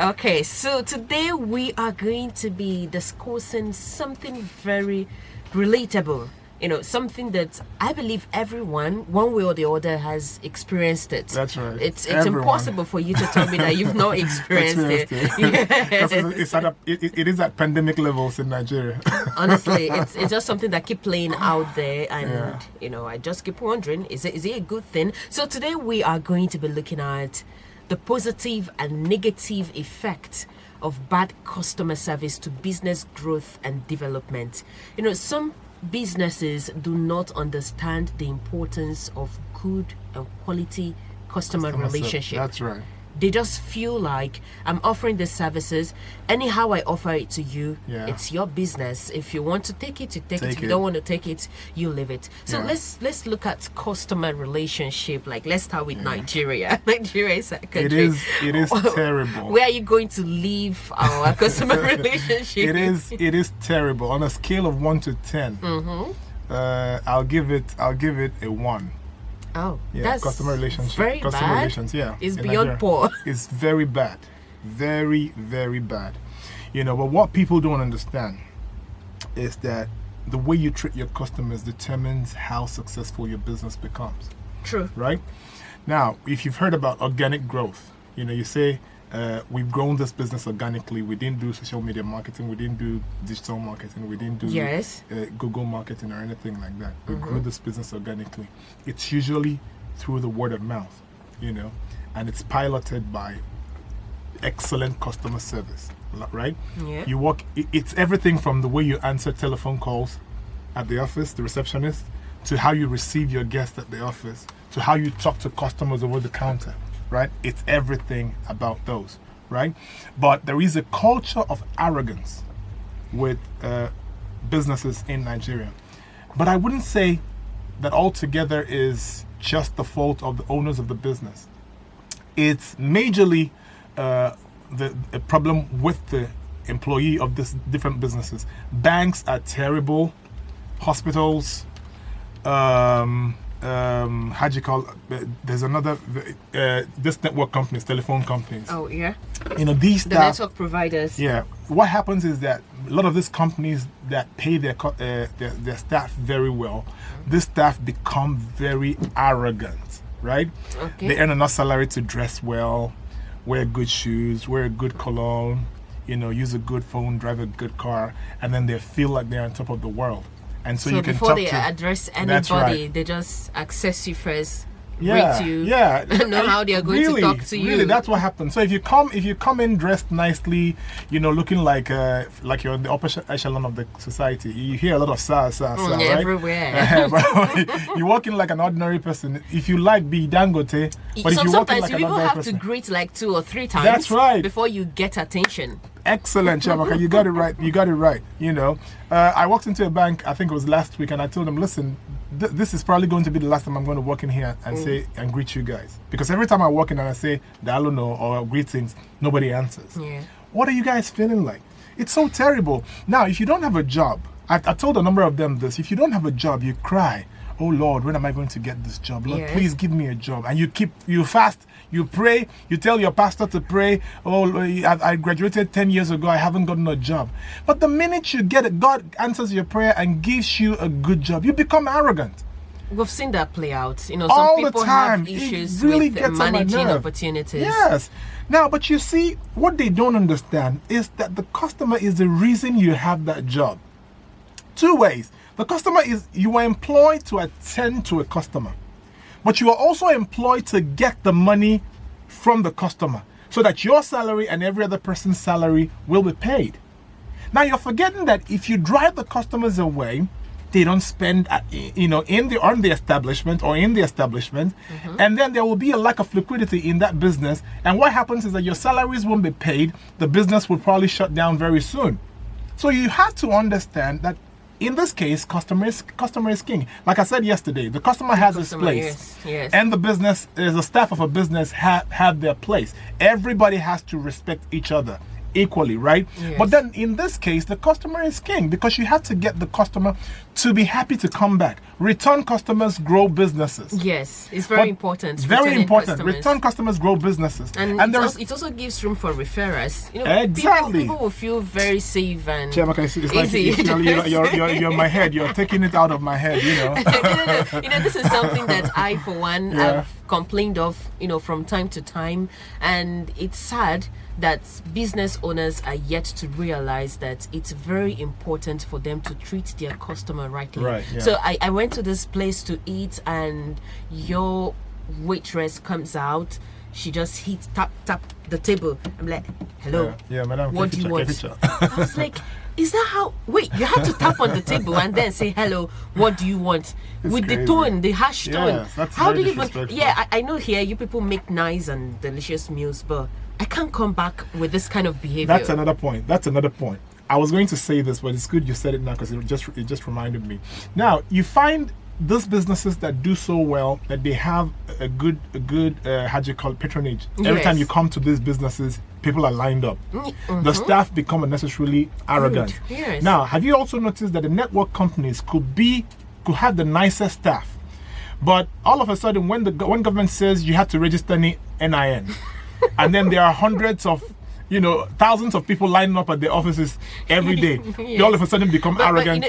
Okay, so today we are going to be discussing something very relatable. Something that I believe everyone, one way or the other, has experienced it. That's right. It's Everyone. impossible for you to tell me that you've not experienced it. Yes. It is at pandemic levels in Nigeria. Honestly, it's just something that keep playing out there, and I just keep wondering, is it a good thing? So today we are going to be looking at the positive and negative effect of bad customer service to business growth and development. Some businesses do not understand the importance of good and quality customer relationship. That's right. They just feel like, I'm offering these services, anyhow I offer it to you. It's your business. If you want to take it, you take it. If you don't want to take it, you leave it. So let's look at customer relationship. Like, let's start with Nigeria. Nigeria is a country. It is terrible. Where are you going to leave our customer relationship? It is terrible. On a scale of 1 to 10, I'll give it a 1. Oh, yeah, that's customer relationship. Very customer bad. relations, It's in beyond Nigeria. poor. It's very bad. Very, very bad. But what people don't understand is that the way you treat your customers determines how successful your business becomes. True. Right? Now, if you've heard about organic growth, you say, we've grown this business organically. We didn't do social media marketing. We didn't do digital marketing. We didn't do Google marketing or anything like that. We grew this business organically. It's usually through the word of mouth, and it's piloted by excellent customer service, right? Yeah. It's everything from the way you answer telephone calls at the office, the receptionist, to how you receive your guests at the office, to how you talk to customers over the counter. Right? It's everything about those, right? But there is a culture of arrogance with businesses in Nigeria. But I wouldn't say that altogether is just the fault of the owners of the business. It's majorly a problem with the employee of these different businesses. Banks are terrible. Hospitals, how do you call there's another this network companies, telephone companies. Oh yeah. These the staff, network providers. Yeah. What happens is that a lot of these companies that pay their staff very well, this staff become very arrogant, right? Okay. They earn enough salary to dress well, wear good shoes, wear a good cologne, use a good phone, drive a good car, and then they feel like they're on top of the world. And so you can before talk they to, address anybody, they just access you first, yeah, rate you, know how they are going to talk to you. Really, that's what happens. So if you come in dressed nicely, looking like you're in the upper echelon of the society, you hear a lot of sa, right? Everywhere. But you walk in like an ordinary person. If you like be Dangote, but if you walk in like an ordinary person, have to greet like 2 or 3 times. That's right. Before you get attention. Excellent, Shamaka. You got it right. I walked into a bank, I think it was last week, and I told them, listen, this is probably going to be the last time I'm going to walk in here and say and greet you guys. Because every time I walk in and I say Dalono or greetings, nobody answers. Yeah. What are you guys feeling like? It's so terrible. Now, if you don't have a job, I told a number of them this, if you don't have a job, you cry, oh Lord, when am I going to get this job? Lord, please give me a job. And you fast, you pray, you tell your pastor to pray, oh, I graduated 10 years ago, I haven't gotten a job. But the minute you get it, God answers your prayer and gives you a good job. You become arrogant. We've seen that play out. Some all people the time. have issues it really with gets managing on my nerve. opportunities. Yes. Now, but you see, what they don't understand is that the customer is the reason you have that job. 2 ways. The customer you are employed to attend to a customer, but you are also employed to get the money from the customer so that your salary and every other person's salary will be paid. Now, you're forgetting that if you drive the customers away, they don't spend, on the establishment, and then there will be a lack of liquidity in that business. And what happens is that your salaries won't be paid. The business will probably shut down very soon. So you have to understand that in this case, customer is king. Like I said yesterday, the customer has his place, yes. And the staff of a business have their place. Everybody has to respect each other. equally, right? Yes. But then in this case, the customer is king because you have to get the customer to be happy to come back. Return customers grow businesses. Yes, it's very important. Very returning important. customers. Return customers grow businesses. And it also gives room for referrals. You know, Exactly. People will feel very safe and Chairman, it's like easy. you're my head. You're taking it out of my head, you know. You know, this is something that I, for one, have complained of, you know, from time to time. And it's sad that business owners are yet to realize that it's very important for them to treat their customer rightly. Right, yeah. So I went to this place to eat, and your waitress comes out. She just tap the table. I'm like, hello. Yeah, madam. What do you want? I was like, is that how? Wait, you have to tap on the table and then say hello. What do you want? With crazy. the tone, the harsh tone. Yes, that's how very do you even? disrespectful. Yeah, I know here you people make nice and delicious meals, but I can't come back with this kind of behavior. That's another point. I was going to say this, but it's good you said it now because it just reminded me. Now you find those businesses that do so well that they have a good how do you call it, patronage. Every Yes. time you come to these businesses, people are lined up. The staff become unnecessarily arrogant. Rude. Yes. Now, have you also noticed that the network companies could have the nicest staff, but all of a sudden when government says you have to register NIN, and then there are hundreds of thousands of people lining up at the offices every day. Yes. They all of a sudden become arrogant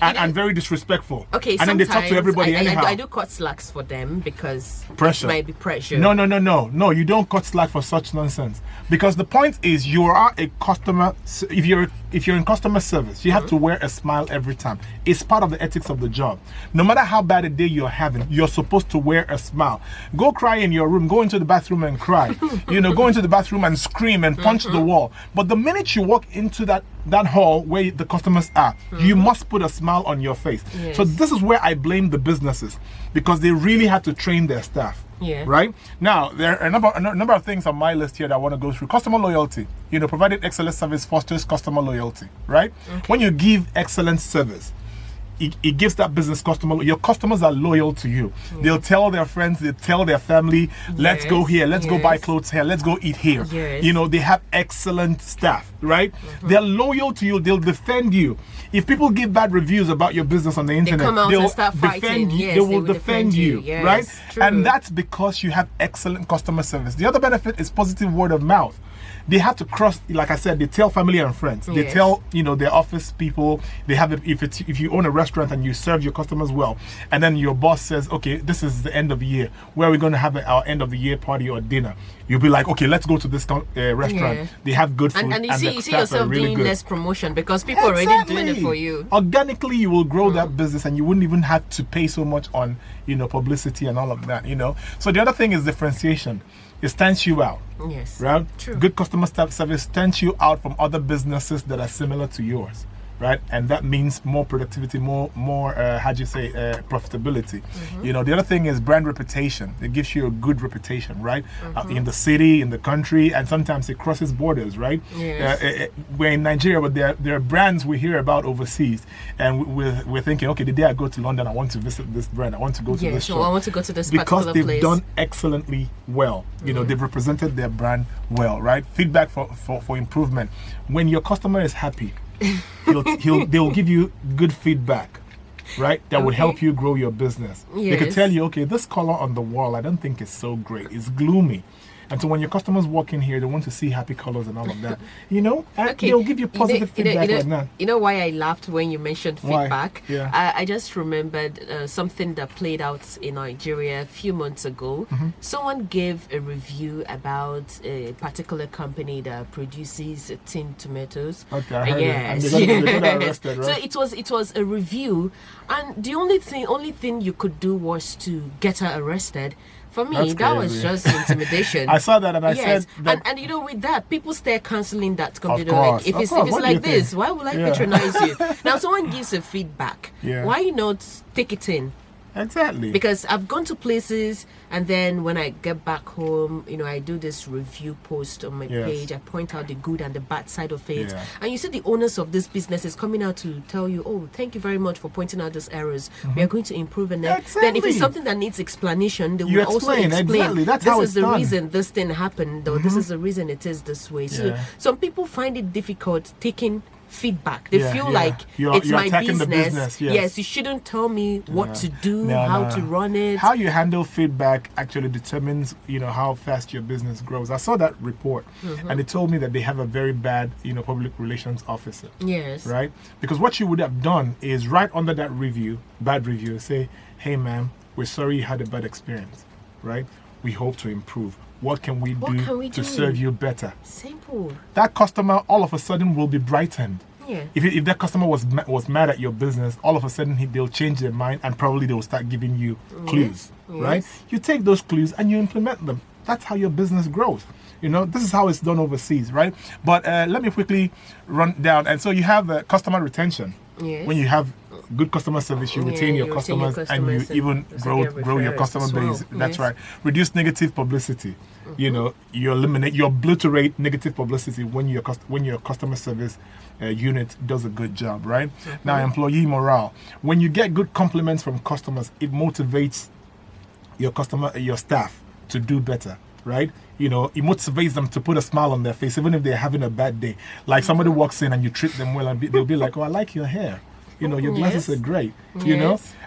and very disrespectful. Okay, and then they talk to everybody anyhow. I do cut slacks for them because Pressure. it might be pressure. No, you don't cut slack for such nonsense. Because the point is, you are a customer. If you're in customer service, you have to wear a smile every time. It's part of the ethics of the job. No matter how bad a day you're having, you're supposed to wear a smile. Go cry in your room, go into the bathroom and cry. Go into the bathroom and scream and punch the wall. But the minute you walk into that hall where the customers are, you must put a smile on your face. Yes. So this is where I blame the businesses, because they really have to train their staff. Yeah. Right? Now, there are a number of things on my list here that I want to go through. Customer loyalty. Providing excellent service fosters customer loyalty. Right? Okay. When you give excellent service, it gives that business customer. Your customers are loyal to you. Yes. They'll tell their friends, they tell their family, let's go here, let's go buy clothes here, let's go eat here. Yes. They have excellent staff, right? They're loyal to you. They'll defend you. If people give bad reviews about your business on the internet, come out they'll and start fighting. defend you. Yes, they will defend you, Yes, right? true. And that's because you have excellent customer service. The other benefit is positive word of mouth. They have to cross, like I said, they tell family and friends. They tell, their office people. They have, if you own a restaurant and you serve your customers well, and then your boss says, okay, this is the end of the year. Where are we going to have our end of the year party or dinner? You'll be like, okay, let's go to this restaurant. Yeah. They have good food. And you see staff yourself really doing good. less promotion because people are already doing it for you. Organically, you will grow that business, and you wouldn't even have to pay so much on, publicity and all of that. So the other thing is differentiation. It stands you out. Yes. Right? True. Good customer service stands you out from other businesses that are similar to yours. Right? And that means more productivity, more profitability. The other thing is brand reputation. It gives you a good reputation, right? In the city, in the country, and sometimes it crosses borders, right? Yes. We're in Nigeria, but there are brands we hear about overseas, and we're thinking, okay, the day I go to London, I want to visit this brand. I want to go to this shop. I want to go to this because particular they've place. done excellently well. They've represented their brand well, right? Feedback for improvement. When your customer is happy, they'll give you good feedback, right? That would help you grow your business. They could tell you, okay, this color on the wall, I don't think it's so great. It's gloomy. And so when your customers walk in here, they want to see happy colors and all of that. And they'll give you positive feedback like that. You know why I laughed when you mentioned feedback? Why? Yeah. I just remembered something that played out in Nigeria a few months ago. Someone gave a review about a particular company that produces tinned tomatoes. Okay, I heard yes. it. And they got arrested, right? So it was a review, and the only thing you could do was to get her arrested. For me, That's that was crazy. just intimidation. I saw that and I said that. And with that, people start cancelling that company. course, If of it's course. What do you like this, think? why would I Yeah. patronize you? Now, someone gives a feedback. Yeah. Why not take it in? Exactly. Because I've gone to places, and then when I get back home, I do this review post on my page. I point out the good and the bad side of it. Yeah. And you see the owners of this business is coming out to tell you, oh, thank you very much for pointing out these errors. We are going to improve. And then, then if it's something that needs explanation, they will also explain. Exactly. That's this how is it's the done. reason this thing happened, or this is the reason it is this way. So some people find it difficult taking feedback. They feel like it's you're my attacking business. The business. Yes, you shouldn't tell me what to do, how to run it. How you handle feedback actually determines, how fast your business grows. I saw that report, and it told me that they have a very bad, public relations officer. Yes. Right? Because what you would have done is right under that bad review, say, hey, ma'am, we're sorry you had a bad experience. Right? We hope to improve. What can we do to serve you better? Simple. That customer all of a sudden will be brightened. Yeah. If that customer was mad at your business, all of a sudden they'll change their mind and probably they'll start giving you clues, right? You take those clues and you implement them. That's how your business grows. This is how it's done overseas, right? But let me quickly run down. And so you have customer retention. Yes. When you have good customer service, you retain your customers and you even grow your customer base. That's right. Reduce negative publicity. You obliterate negative publicity when your customer service unit does a good job, right? Now, employee morale. When you get good compliments from customers, it motivates your staff to do better, right? It motivates them to put a smile on their face, even if they're having a bad day. Like somebody walks in and you treat them well, and they'll be like, oh, I like your hair. Your glasses are great,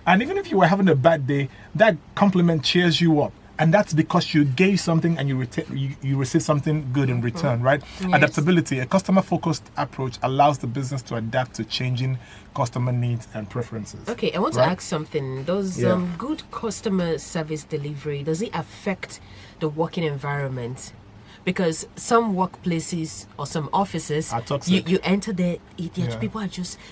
And even if you were having a bad day, that compliment cheers you up. And that's because you gave something and you received something good in return, right? Yes. Adaptability. A customer-focused approach allows the business to adapt to changing customer needs and preferences. Okay, I want to ask something. Does good customer service delivery, does it affect the working environment? Because some workplaces or some offices, you enter there, people are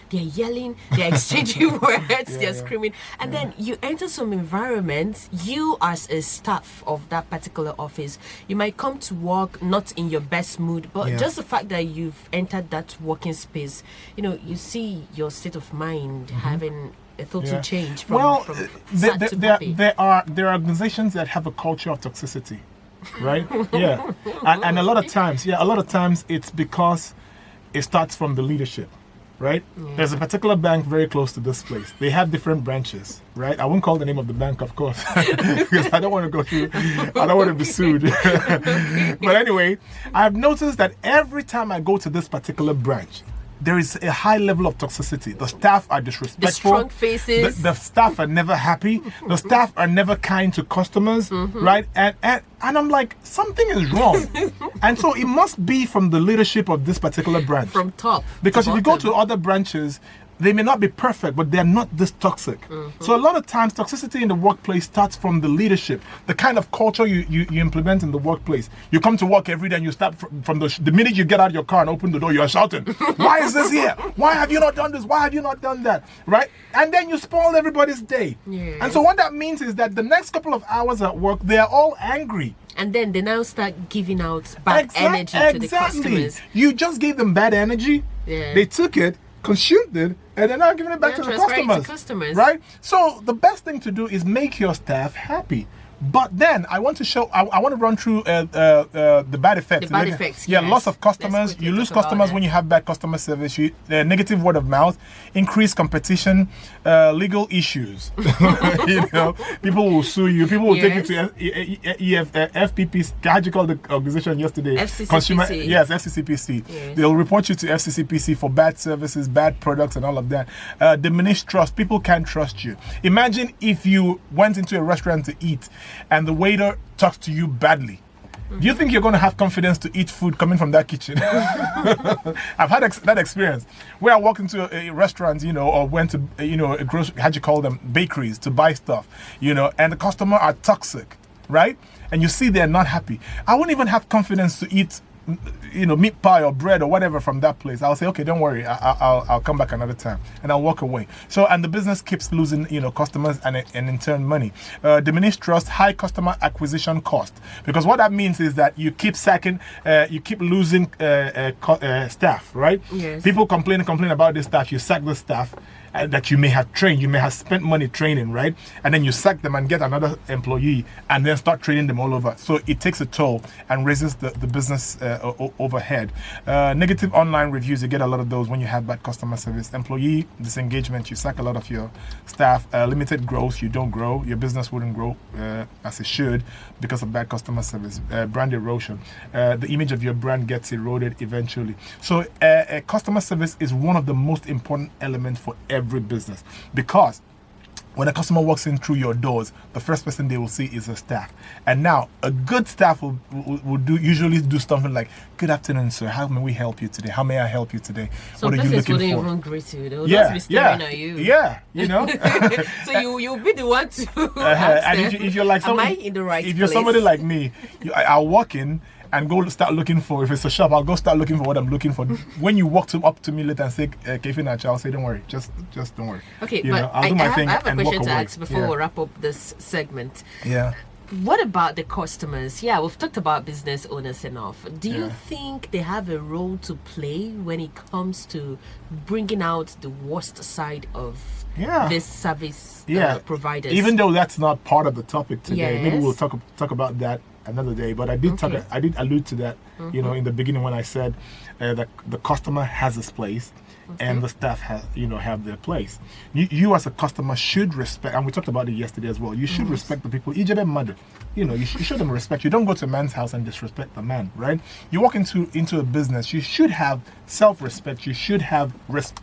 they're yelling, they're exchanging words, they're screaming. And then you enter some environments, you as a staff of that particular office, you might come to work not in your best mood, but just the fact that you've entered that working space, you see your state of mind having a total change from sad to happy. There are organizations that have a culture of toxicity. Right? Yeah. And a lot of times it's because it starts from the leadership, right? There's a particular bank very close to this place. They have different branches, right? I won't call the name of the bank, of course, because I don't want to be sued. But anyway, I've noticed that every time I go to this particular branch, there is a high level of toxicity. The staff are disrespectful. The strong faces. The staff are never happy. The staff are never kind to customers, right? And I'm like, something is wrong. And so it must be from the leadership of this particular branch. From top. Because if you go to other branches, they may not be perfect, but they're not this toxic. So a lot of times, toxicity in the workplace starts from the leadership, the kind of culture you implement in the workplace. You come to work every day and you start from the minute you get out of your car and open the door, you're shouting, why is this here? Why have you not done this? Why have you not done that? Right? And then you spoil everybody's day. Yes. And so what that means is that the next couple of hours at work, they're all angry. And then they now start giving out bad energy to the customers. You just gave them bad energy. Yeah. They took it, consumed it, and they're now giving it back to the customers. Right? So the best thing to do is make your staff happy. But then I want to run through the bad effects. The bad effects, loss of customers. You lose customers when you have bad customer service. Negative word of mouth, increased competition, legal issues. People will sue you. People will take you to FPPC. How do you call the organization yesterday? FCCPC. FCCPC. Yes. They'll report you to FCCPC for bad services, bad products, and all of that. Diminished trust. People can't trust you. Imagine if you went into a restaurant to eat and the waiter talks to you badly. Do you think you're going to have confidence to eat food coming from that kitchen? I've had that experience where I walked into a restaurant, or went to, a grocery, how do you call them, bakeries to buy stuff, and the customer are toxic, right? And you see they're not happy. I wouldn't even have confidence to eat meat pie or bread or whatever from that place. I'll say, okay, don't worry, I'll come back another time, and I'll walk away. So, and the business keeps losing, customers and in turn money. Diminished trust, high customer acquisition cost, because what that means is that you keep sacking, you keep losing staff, right? Yes. People complain about this staff. You sack the staff. that you may have trained, you may have spent money training, right? And then you sack them and get another employee and then start training them all over. So it takes a toll and raises the business overhead. Negative online reviews, you get a lot of those when you have bad customer service. Employee disengagement, you sack a lot of your staff. Limited growth, you don't grow. Your business wouldn't grow as it should because of bad customer service. Brand erosion, the image of your brand gets eroded eventually. So customer service is one of the most important elements for every business, because when a customer walks in through your doors, the first person they will see is a staff. And now, a good staff will usually do something like, "Good afternoon, sir. How may we help you today? How may I help you today? So what are you looking wouldn't for?" even greet you. They'll just be staring at you. Yeah, you know. So you'll be the one to ask And them, if you're like am I somebody, in the right if you're place? somebody like me, I'll walk in and go start looking for, if it's a shop, I'll go start looking for what I'm looking for. When you walk up to me later and say, Kefinacha, I'll say, don't worry, just don't worry. Okay, You but know, I'll do my thing I have a and question walk to away. ask before we wrap up this segment. Yeah. What about the customers? Yeah, we've talked about business owners enough. Do you Yeah. think they have a role to play when it comes to bringing out the worst side of this service providers? Even though that's not part of the topic today, maybe Yes. we'll talk about that another day. But I did I did allude to that, you know, in the beginning when I said that the customer has his place. And the staff have their place. You as a customer should respect, and we talked about it yesterday as well. You should respect the people. Each of them mother. You show them respect. You don't go to a man's house and disrespect the man, right? You walk into a business, you should have self-respect. You should have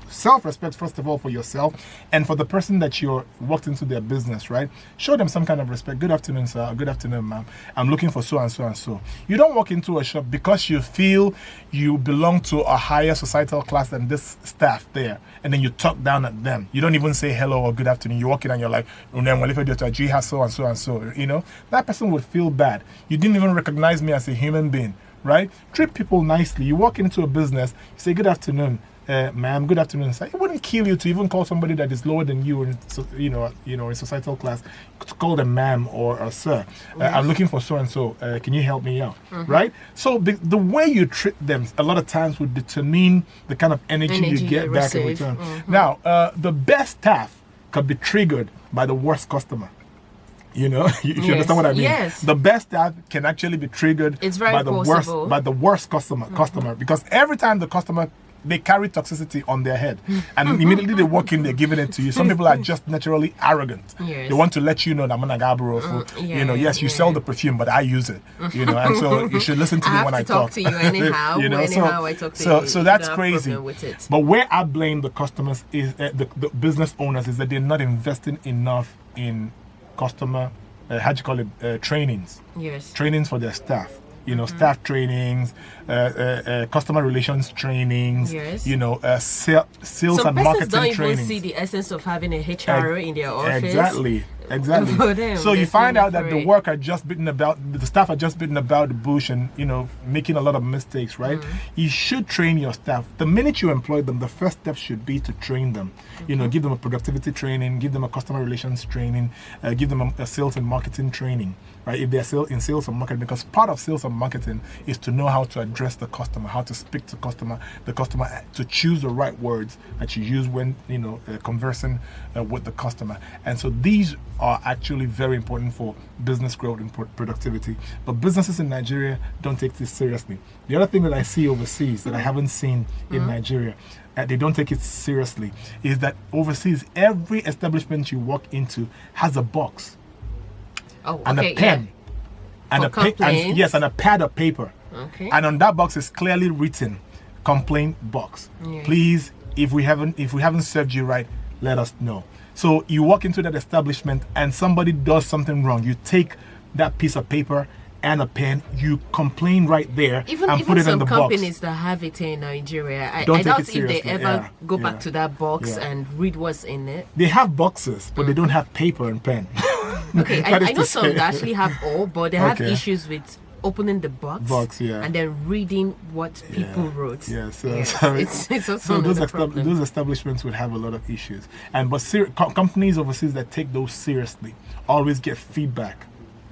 self-respect, first of all, for yourself and for the person that you're walked into their business, right? Show them some kind of respect. Good afternoon, sir. Good afternoon, ma'am. I'm looking for so and so and so. You don't walk into a shop because you feel you belong to a higher societal class than this staff there, and then you talk down at them. You don't even say hello or good afternoon. You walk in and you're like, "G has so and so and so." You know, that person would feel bad. You didn't even recognize me as a human being, right? Treat people nicely. You walk into a business, you say good afternoon, ma'am, good afternoon. It wouldn't kill you to even call somebody that is lower than you in in societal class, to call them ma'am or sir. I'm looking for so and so. Can you help me out? Right? So the way you treat them a lot of times would determine the kind of energy you get back in return. Now, the best staff could be triggered by the worst customer. You know, if you understand what I mean. Yes. The best staff can actually be triggered by the worst customer, because every time the customer, they carry toxicity on their head, and immediately they walk in, they're giving it to you. Some people are just naturally arrogant. Yes. They want to let you know that I'm an agabro. Yes, you sell the perfume, but I use it. You know, and so you should listen to me when I talk. To you anyhow. I talk to you. So that's crazy. With it. But where I blame the customers is the business owners, is that they're not investing enough in customer trainings. Yes. Trainings for their staff. You know, staff trainings, customer relations trainings. Yes. You know, sales and marketing don't trainings. Even see the essence of having a HR in their office. Exactly. For them, So you find out that the the staff are just beating about the bush and, you know, making a lot of mistakes, right? You should train your staff. The minute you employ them, the first step should be to train them. You know, give them a productivity training, give them a customer relations training, give them a sales and marketing training, right? If they're in sales and marketing, because part of sales and marketing is to know how to address the customer, how to speak to the customer, to choose the right words that you use when, you know, conversing with the customer. And so these are actually very important for business growth and productivity. But businesses in Nigeria don't take this seriously. The other thing that I see overseas that I haven't seen in Nigeria, they don't take it seriously, is that overseas, every establishment you walk into has a box and a pen and a pad of paper. Okay. And on that box is clearly written, complaint box. Yes. Please, if we haven't served you right, let us know. So you walk into that establishment and somebody does something wrong. You take that piece of paper and a pen, you complain right there and put it in the box. Even some companies that have it in Nigeria, I doubt if they ever go back to that box and read what's in it. They have boxes, but they don't have paper and pen. Okay, I know some that actually have all, but they have issues with opening the box and then reading what people wrote. Yeah, so it's also those establishments would have a lot of issues. But companies overseas that take those seriously always get feedback,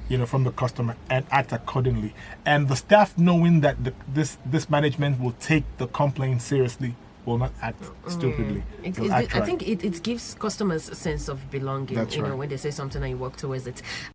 you know, from the customer and act accordingly. And the staff, knowing that this management will take the complaint seriously, will not act stupidly. They'll I act right. think it gives customers a sense of belonging. That's you know, right. when they say something and you work towards it.